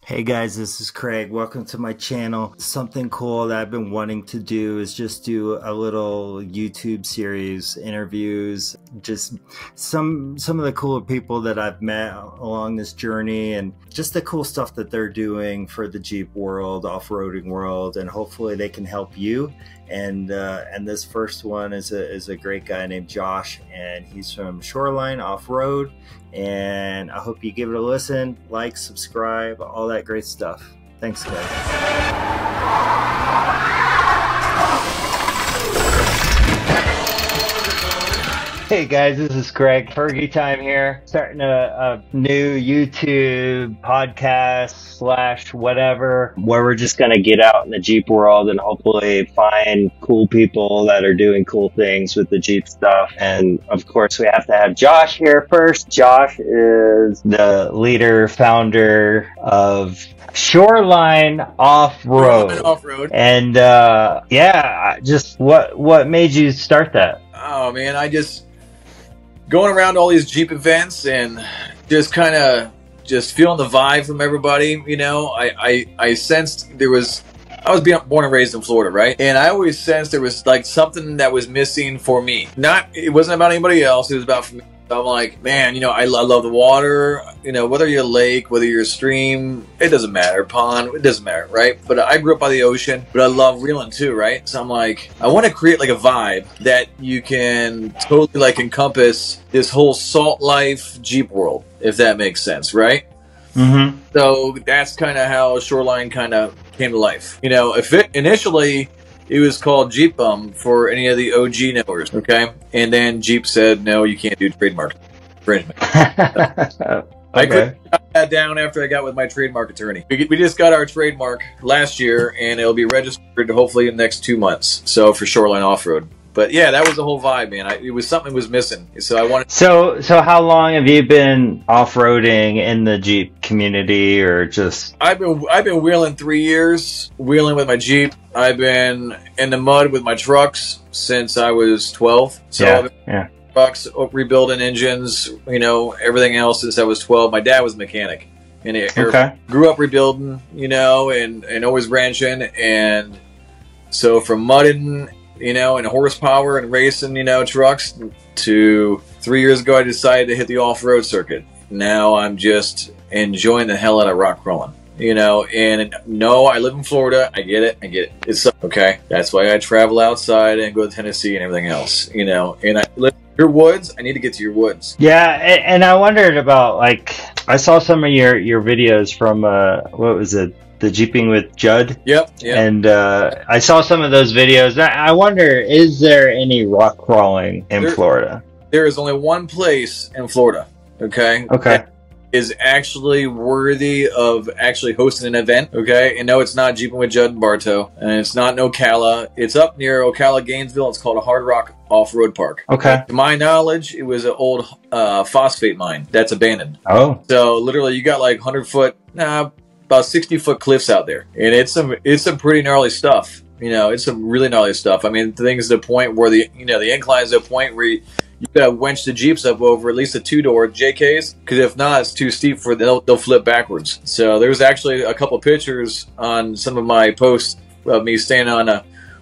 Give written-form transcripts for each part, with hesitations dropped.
Hey guys, this is Craig. Welcome to my channel. Something cool that I've been wanting to do is just do a little YouTube series, interviews, just some of the cooler people that I've met along this journey and just the cool stuff that they're doing for the Jeep world, off-roading world, and hopefully they can help you. And this first one is a great guy named Josh, and he's from Shoreline Offroad. And I hope you give it a listen, like, subscribe, all that great stuff. Thanks, guys. Hey guys, this is Craig. Fergie Time here. Starting a new YouTube podcast / whatever, where we're just going to get out in the Jeep world and hopefully find cool people that are doing cool things with the Jeep stuff. And of course, we have to have Josh here first. Josh is the leader, founder of Shoreline Offroad. And yeah, just what made you start that? Oh man, I just going around all these Jeep events and just kind of just feeling the vibe from everybody. You know, I sensed I was born and raised in Florida, right? And I always sensed there was like something that was missing for me. It wasn't about anybody else. It was about for me. I'm like, man, you know, I love the water. You know, whether you're a lake, whether you're a stream, it doesn't matter. Pond, it doesn't matter, right? But I grew up by the ocean, but I love reeling too, right? So I'm like, I want to create like a vibe that you can totally like encompass this whole salt life Jeep world, if that makes sense, right? Mm-hmm. So that's kind of how Shoreline kind of came to life. You know, initially it was called Jeep Bum for any of the OG knowers, okay? And then Jeep said, no, you can't do trademark infringement. Okay. I couldn't cut that down after I got with my trademark attorney. We just got our trademark last year, and it'll be registered hopefully in the next 2 months. So for Shoreline Offroad. But yeah, that was the whole vibe, man. It was something was missing. So I wanted. So how long have you been off-roading in the Jeep community, or just? I've been wheeling 3 years, wheeling with my Jeep. I've been in the mud with my trucks since I was 12. So yeah, I've been trucks, rebuilding engines, you know, everything else since I was 12. My dad was a mechanic, and grew up rebuilding, you know, and always ranching, and so from mudding, you know, and horsepower and racing, you know, trucks, to 3 years ago I decided to hit the off-road circuit. Now I'm just enjoying the hell out of rock crawling, you know. And no, I live in Florida. I get it. It's okay. That's why I travel outside and go to Tennessee and everything else, you know. And I live in your woods. I need to get to your woods. Yeah, and I wondered about, like, I saw some of your videos from what was it? The Jeeping with Judd. Yep. And I saw some of those videos. I wonder, is there any rock crawling in Florida? There is only one place in Florida, okay? That is actually worthy of actually hosting an event, okay? And no, it's not Jeeping with Judd and Bartow, and it's not in Ocala. It's up near Ocala, Gainesville. It's called a Hard Rock Off-Road Park. Okay. To my knowledge, it was an old phosphate mine that's abandoned. Oh. So literally, you got like 100-foot, about 60-foot cliffs out there, and it's some pretty gnarly stuff. You know, it's some really gnarly stuff. I mean, things to the point where the incline is to a point where you gotta wench the Jeeps up over at least a 2-door JKs, because if not, it's too steep for they'll flip backwards. So there's actually a couple pictures on some of my posts of me standing on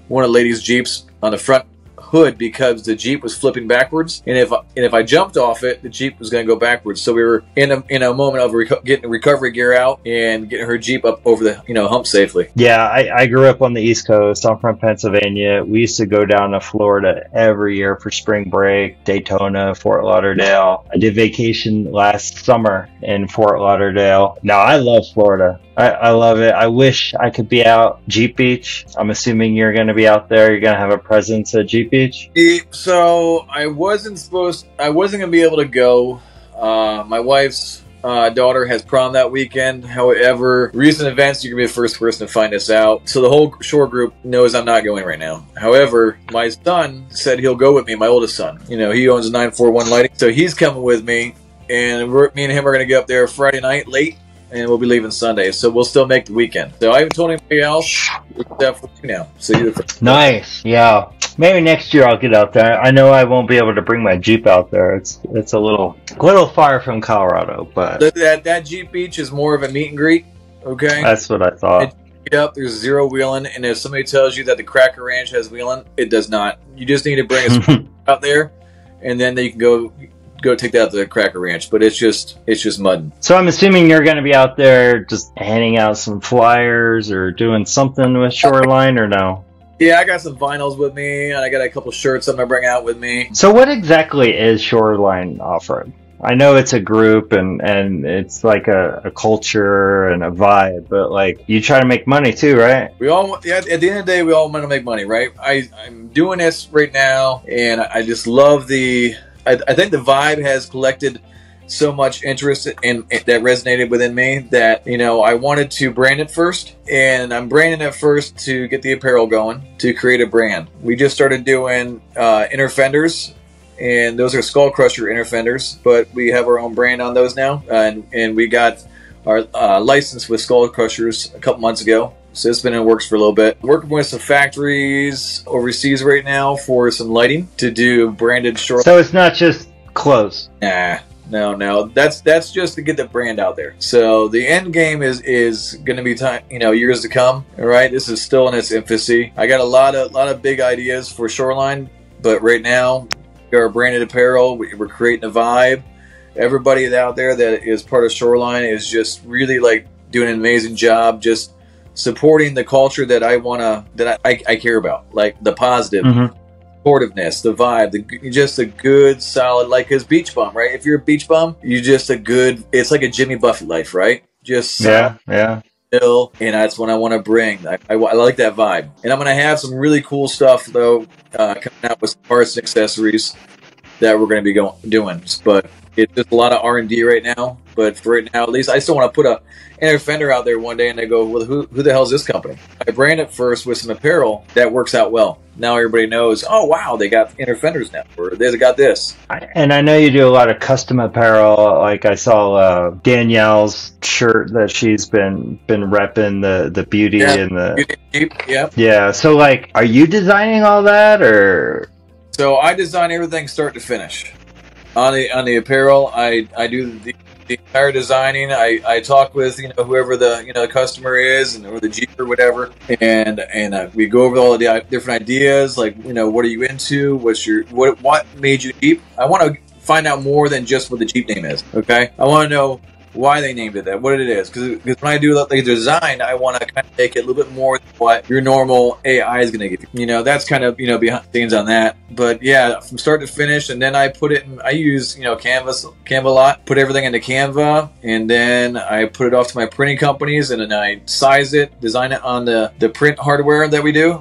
one of the ladies' Jeeps on the front hood because the Jeep was flipping backwards, and if I jumped off it, the Jeep was going to go backwards. So we were in a moment of getting recovery gear out and getting her Jeep up over the hump safely. Yeah, I grew up on the East Coast. I'm from Pennsylvania. We used to go down to Florida every year for spring break, Daytona, Fort Lauderdale. I did vacation last summer in Fort Lauderdale. Now, I love Florida. I love it. I wish I could be out Jeep Beach. I'm assuming you're going to be out there. You're going to have a presence at Jeep Beach? So I wasn't going to be able to go. My wife's daughter has prom that weekend. However, recent events, you're going to be the first person to find this out. So the whole shore group knows I'm not going right now. However, my son said he'll go with me, my oldest son. You know, he owns a 941 Lighting. So he's coming with me, and me and him are going to get up there Friday night late, and we'll be leaving Sunday, so we'll still make the weekend. So I haven't told anybody else except for you now. So you're the first. Nice, yeah. Maybe next year I'll get out there. I know I won't be able to bring my Jeep out there. It's a little far from Colorado, but that Jeep Beach is more of a meet and greet. Okay, That's what I thought. Yep, there's zero wheeling, and if somebody tells you that the Cracker Ranch has wheeling, it does not. You just need to bring a out there, and then you can go take that to the Cracker Ranch. But it's just mudding. So I'm assuming you're going to be out there just handing out some flyers or doing something with Shoreline, or no? Yeah, I got some vinyls with me, and I got a couple shirts I'm gonna bring out with me. So what exactly is Shoreline Offroad? I know it's a group and it's like a culture and a vibe, but like you try to make money too, right? We all, yeah, at the end of the day, we all want to make money, right? I'm doing this right now, and I just love I think the vibe has collected so much interest in that resonated within me that, you know, I wanted to brand it first, and I'm branding it first to get the apparel going, to create a brand. We just started doing inner fenders, and those are Skull Crusher inner fenders, but we have our own brand on those now, and we got our license with Skull Crushers a couple months ago. So it's been in the works for a little bit. Working with some factories overseas right now for some lighting to do branded short. So it's not just clothes. Nah, no. That's just to get the brand out there. So the end game is going to be time, you know, years to come. All right, this is still in its infancy. I got a lot of big ideas for Shoreline, but right now, our branded apparel, we're creating a vibe. Everybody out there that is part of Shoreline is just really like doing an amazing job, just supporting the culture that I care about, like the positive, supportiveness, the vibe, just a good solid, like his beach bum, right? If you're a beach bum, you're just a good. It's like a Jimmy Buffett life, right? Just yeah. And that's what I want to bring. I like that vibe, and I'm going to have some really cool stuff though coming out with some parts and accessories that we're going to be doing. But it's just a lot of R&D right now. But for right now, at least, I still want to put a inner fender out there one day, and they go, well, who the hell is this company? I brand it first with some apparel that works out well. Now everybody knows, oh, wow, they got inner fenders now, or they got this. And I know you do a lot of custom apparel. Like I saw Danielle's shirt that she's been repping, the beauty and the... Yeah, so like, are you designing all that, or... So I design everything start to finish. On the apparel, I do the entire designing. I talk with whoever the customer is, or the Jeep or whatever, and we go over all the different ideas. Like, what are you into? What made you Jeep? I want to find out more than just what the Jeep name is. Okay, I want to know why they named it that, what it is. Because when I do the design, I want to kind of make it a little bit more than what your normal AI is going to give you. That's kind of, behind the scenes on that. But yeah, from start to finish, and then I put it in, I use, Canva a lot, put everything into Canva, and then I put it off to my printing companies, and then I size it, design it on the print hardware that we do,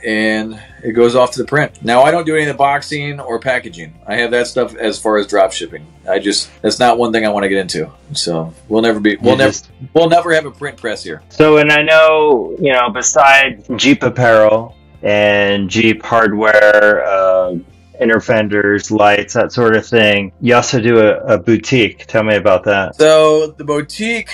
and it goes off to the print. Now, I don't do any of the boxing or packaging. I have that stuff as far as drop shipping. That's not one thing I want to get into. So we'll never have a print press here. So, and I know, besides Jeep apparel and Jeep hardware, inner fenders, lights, that sort of thing, you also do a boutique. Tell me about that. So the boutique,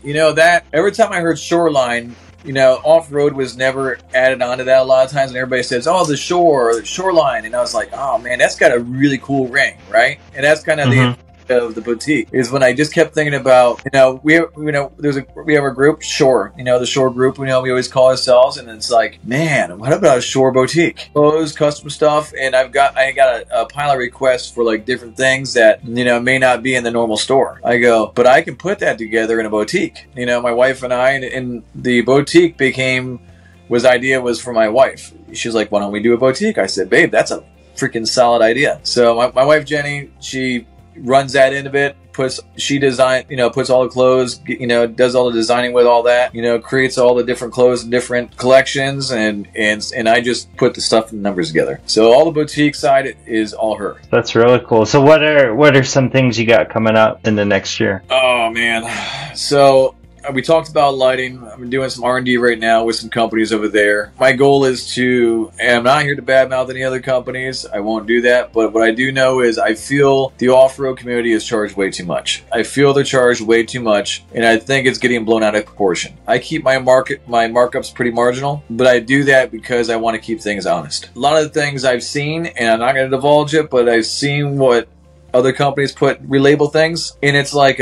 that every time I heard Shoreline, off-road was never added onto that a lot of times, and everybody says, oh, the Shoreline, and I was like, oh man, that's got a really cool ring, right? And that's kind of the of the boutique, is when I just kept thinking about, we have a group, Shore, the Shore group, we always call ourselves, and it's like, man, what about a Shore boutique? Clothes, custom stuff, and I got a pile of requests for like different things that, may not be in the normal store. I go, but I can put that together in a boutique. My wife and I, and the boutique was for my wife. She's like, why don't we do a boutique? I said, babe, that's a freaking solid idea. So my wife, Jenny, she runs that end of it, puts all the clothes, does all the designing with all that, creates all the different clothes and different collections, and I just put the stuff and numbers together. So all the boutique side is all her. That's really cool. So what are some things you got coming up in the next year? Oh man. So we talked about lighting. I'm doing some R&D right now with some companies over there. My goal is and I'm not here to badmouth any other companies. I won't do that. But what I do know is I feel the off-road community is charged way too much. I feel they're charged way too much, and I think it's getting blown out of proportion. I keep my markups pretty marginal, but I do that because I want to keep things honest. A lot of the things I've seen, and I'm not going to divulge it, but I've seen what other companies relabel things, and it's like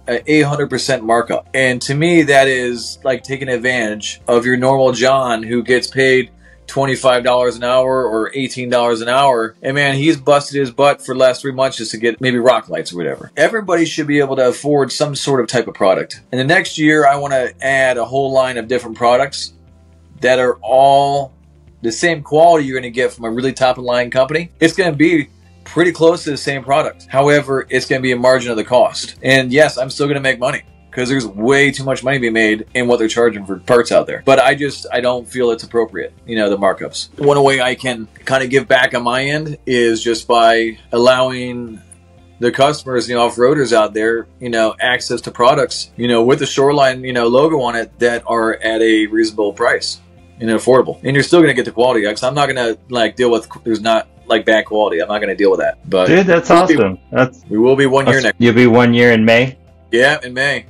an 800% markup. And to me, that is like taking advantage of your normal John who gets paid $25 an hour or $18 an hour. And man, he's busted his butt for the last 3 months just to get maybe rock lights or whatever. Everybody should be able to afford some sort of type of product. And the next year, I want to add a whole line of different products that are all the same quality you're going to get from a really top of the line company. It's going to be pretty close to the same product. However, it's going to be a margin of the cost. And yes, I'm still going to make money, because there's way too much money to be made in what they're charging for parts out there. But I don't feel it's appropriate, you know, the markups. One way I can kind of give back on my end is just by allowing the customers, you know, off-roaders out there, you know, access to products, you know, with the Shoreline, you know, logo on it that are at a reasonable price and affordable. And you're still going to get the quality, because I'm not going to like deal with, there's not like bad quality. I'm not going to deal with that. But dude, that's awesome. We will be 1 year next. You'll be 1 year in May? Yeah, in May.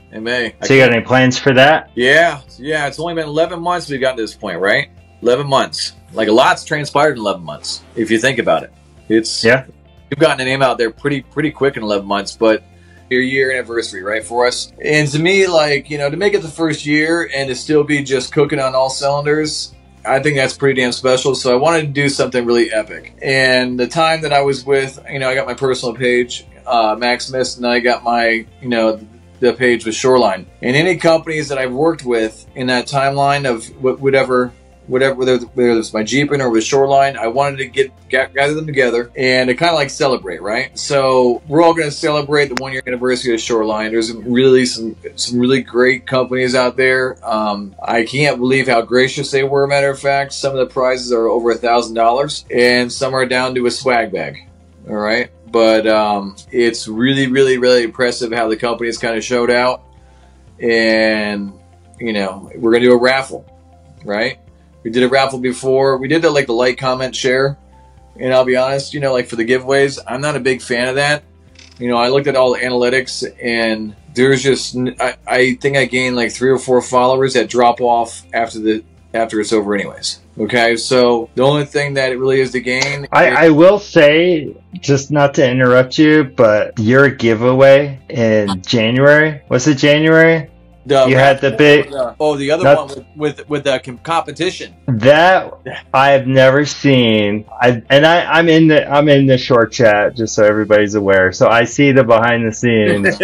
So you got any plans for that? Yeah. It's only been 11 months we've gotten to this point, right? 11 months. Like a lot's transpired in 11 months, if you think about it. We've gotten a name out there pretty quick in 11 months, but your year anniversary, right, for us. And to me, like, you know, to make it the first year and to still be just cooking on all cylinders, I think that's pretty damn special. So I wanted to do something really epic. And the time that I was with, you know, I got my personal page, Maximus, and I got my, you know, the page with Shoreline. And any companies that I've worked with in that timeline of whatever, whether it's my Jeeping or with Shoreline, I wanted to gather them together and to kind of like celebrate, right? So we're all going to celebrate the 1 year anniversary of Shoreline. There's really some really great companies out there. I can't believe how gracious they were. Matter of fact, some of the prizes are over $1,000 and some are down to a swag bag. All right. But it's really impressive how the companies kind of showed out. And, you know, we're going to do a raffle, right? We did a raffle before. We did like the like, comment, share. And I'll be honest, you know, like for the giveaways, I'm not a big fan of that. You know, I looked at all the analytics and there's just, I think I gained like 3 or 4 followers that drop off after it's over anyways. Okay, so the only thing that it really is to gain. I will say, just not to interrupt you, but your giveaway in January, was it January? You had the big. The other one with the competition. That I have never seen. I'm in the short chat just so everybody's aware. So I see the behind the scenes,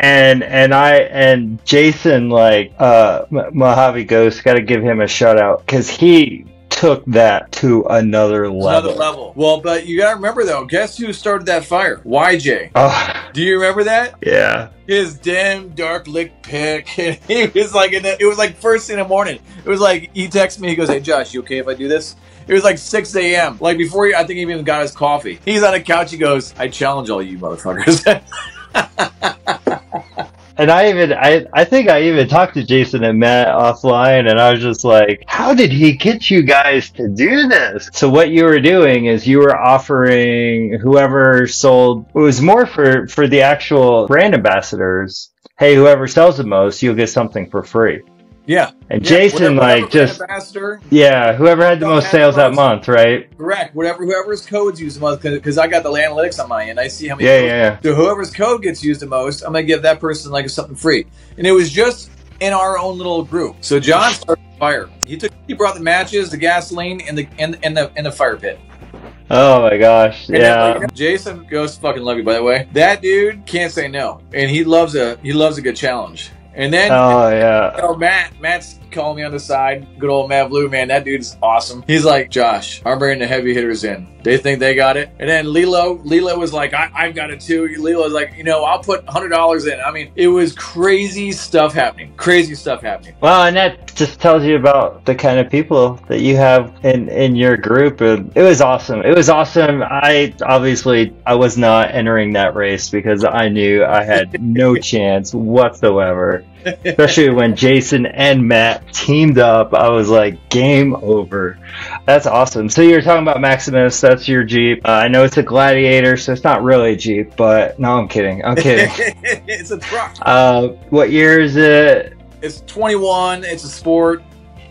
and Jason, like Mojave Ghost, got to give him a shout out because he took that to another level. Well, but you gotta remember though, guess who started that fire? YJ. Do you remember that? Yeah. His damn dark lick pick. And he was like, it was like first thing in the morning. It was like, he texted me, he goes, "Hey Josh, you okay if I do this?" It was like 6 a.m. Like before, I think he even got his coffee. He's on the couch, he goes, "I challenge all you motherfuckers." And I think I even talked to Jason and Matt offline, and I was just like, how did he get you guys to do this? So what you were doing is you were offering whoever sold, it was more for the actual brand ambassadors. Hey, whoever sells the most, you'll get something for free. Yeah. And Jason, whoever whoever had the most sales that month, right? Correct. Whoever's codes used the most, because I got the analytics on my end. I see how many. Yeah. So whoever's code gets used the most, I'm gonna give that person like something free. And it was just in our own little group. So John started the fire. He brought the matches, the gasoline, and the fire pit. Oh my gosh! And yeah. Then, like, Jason Ghost fucking love you, by the way. That dude can't say no, and he loves a good challenge. And then, Matt's calling me on the side. Good old Matt Blue, man. That dude's awesome. He's like, "Josh, I'm bringing the heavy hitters in. They think they got it." And then Lilo was like, I've got it too. Lilo was like, I'll put $100 in. I mean, it was crazy stuff happening. Well, and that just tells you about the kind of people that you have in your group. And it was awesome. I was not entering that race because I knew I had no chance whatsoever. Especially when Jason and Matt teamed up, I was like, game over. That's awesome. So you're talking about Maximus, that's your Jeep. I know it's a Gladiator, so it's not really a Jeep, but no, I'm kidding. It's a truck. What year is it? It's 21. It's a sport.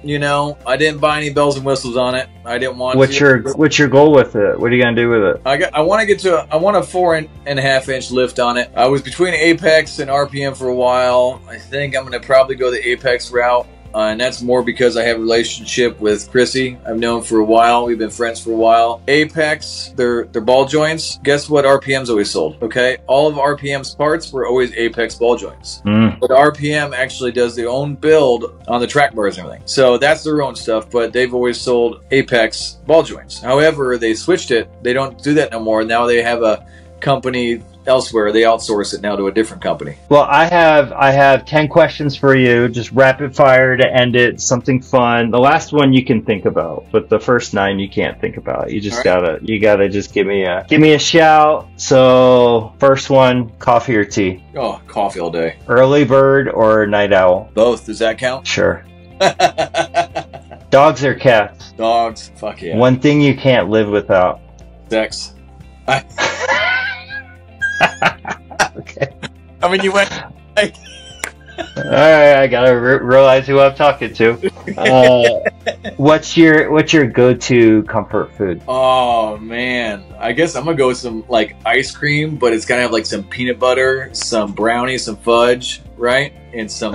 You know, I didn't buy any bells and whistles on it. I didn't want. What's your goal with it? What are you gonna do with it? I want to get to. I want a 4.5 inch lift on it. I was between Apex and RPM for a while. I think I'm gonna probably go the Apex route. And that's more because I have a relationship with Chrissy. I've known for a while. We've been friends for a while. Apex, they're ball joints. Guess what RPM's always sold, okay? All of RPM's parts were always Apex ball joints. But RPM actually does their own build on the track bars and everything. So that's their own stuff, but they've always sold Apex ball joints. However, they switched it. They don't do that no more. Now they have a company elsewhere. They outsource it now to a different company. Well, I have 10 questions for you, just rapid fire to end it, something fun. The last one you can think about, but the first 9 you can't think about. You just gotta just give me a shout. So first one, coffee or tea? Oh, coffee all day. Early bird or night owl? Both. Does that count? Sure. Dogs or cats? Dogs. Fuck yeah. One thing you can't live without? Sex. Okay. I mean, you went like... All right, I gotta realize who I'm talking to. What's your go-to comfort food? Oh man, I guess I'm gonna go with some like ice cream, but it's gonna have like some peanut butter, some brownie, some fudge, right, and some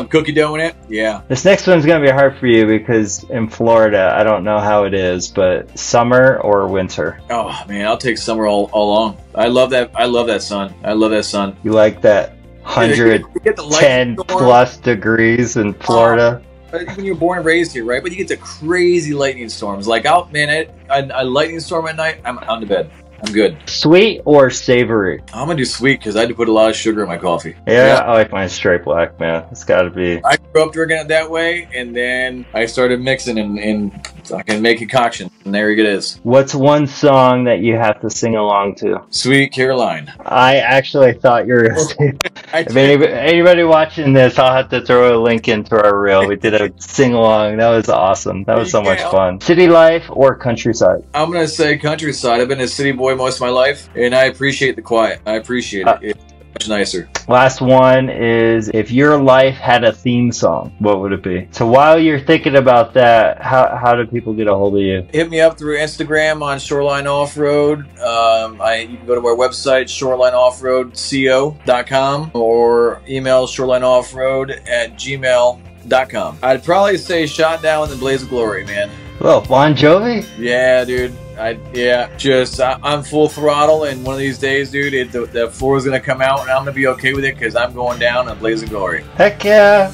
cookie dough in it. Yeah. This next one's gonna be hard for you because in Florida, I don't know how it is, but summer or winter? Oh man, I'll take summer all along. I love that. I love that sun. I love that sun. You like that 110 plus degrees in Florida? When you're born and raised here, right? But you get the crazy lightning storms. Like out, man, a lightning storm at night, I'm on to bed. I'm good. Sweet or savory? I'm gonna do sweet because I had to put a lot of sugar in my coffee. Yeah, I like mine straight black, man. It's gotta be. I grew up drinking it that way, and then I started mixing and I can make a concoction, and there it is. What's one song that you have to sing along to? Sweet Caroline. I actually thought you were gonna say. If anybody watching this, I'll have to throw a link into our reel. We did a sing along. That was awesome. That was so much fun. City life or countryside? I'm gonna say countryside. I've been a city boy most of my life, and I appreciate the quiet. I appreciate it. It's much nicer. Last one is, if your life had a theme song, what would it be? So while you're thinking about that, how do people get a hold of you? Hit me up through Instagram on Shoreline Offroad. You can go to our website, shorelineoffroadco.com, or email shorelineoffroad@gmail.com. I'd probably say Shot Down in the Blaze of Glory, man. Well, Bon Jovi? Yeah, dude. I'm full throttle, and one of these days, dude, the floor is gonna come out, and I'm gonna be okay with it because I'm going down in Blaze of Glory. Heck yeah!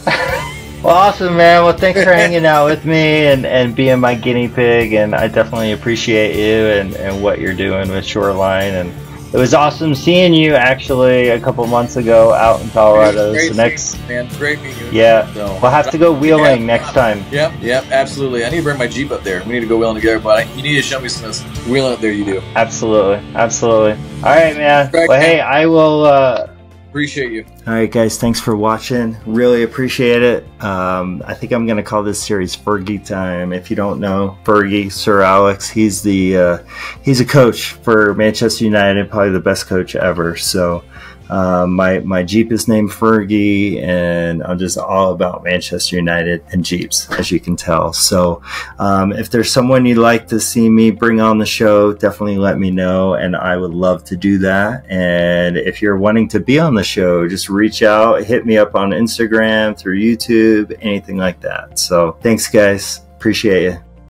Well, awesome, man. Well, thanks for hanging out with me and being my guinea pig, and I definitely appreciate you and what you're doing with Shoreline. And it was awesome seeing you actually a couple months ago out in Colorado. Great, so great meeting you. Yeah, so, we'll have to go wheeling next time. Yep, absolutely. I need to bring my Jeep up there. We need to go wheeling together, but you need to show me some wheeling up there. You do. Absolutely. All right, man. Well, hey, I will. Appreciate you. All right, guys. Thanks for watching. Really appreciate it. I think I'm gonna call this series Fergie Time. If you don't know Fergie, Sir Alex, he's a coach for Manchester United, probably the best coach ever. So my Jeep is named Fergie, and I'm just all about Manchester United and Jeeps, as you can tell. So if there's someone you'd like to see me bring on the show, definitely let me know, and I would love to do that. And if you're wanting to be on the show, just reach out, hit me up on Instagram, through YouTube, anything like that. So thanks, guys. Appreciate you.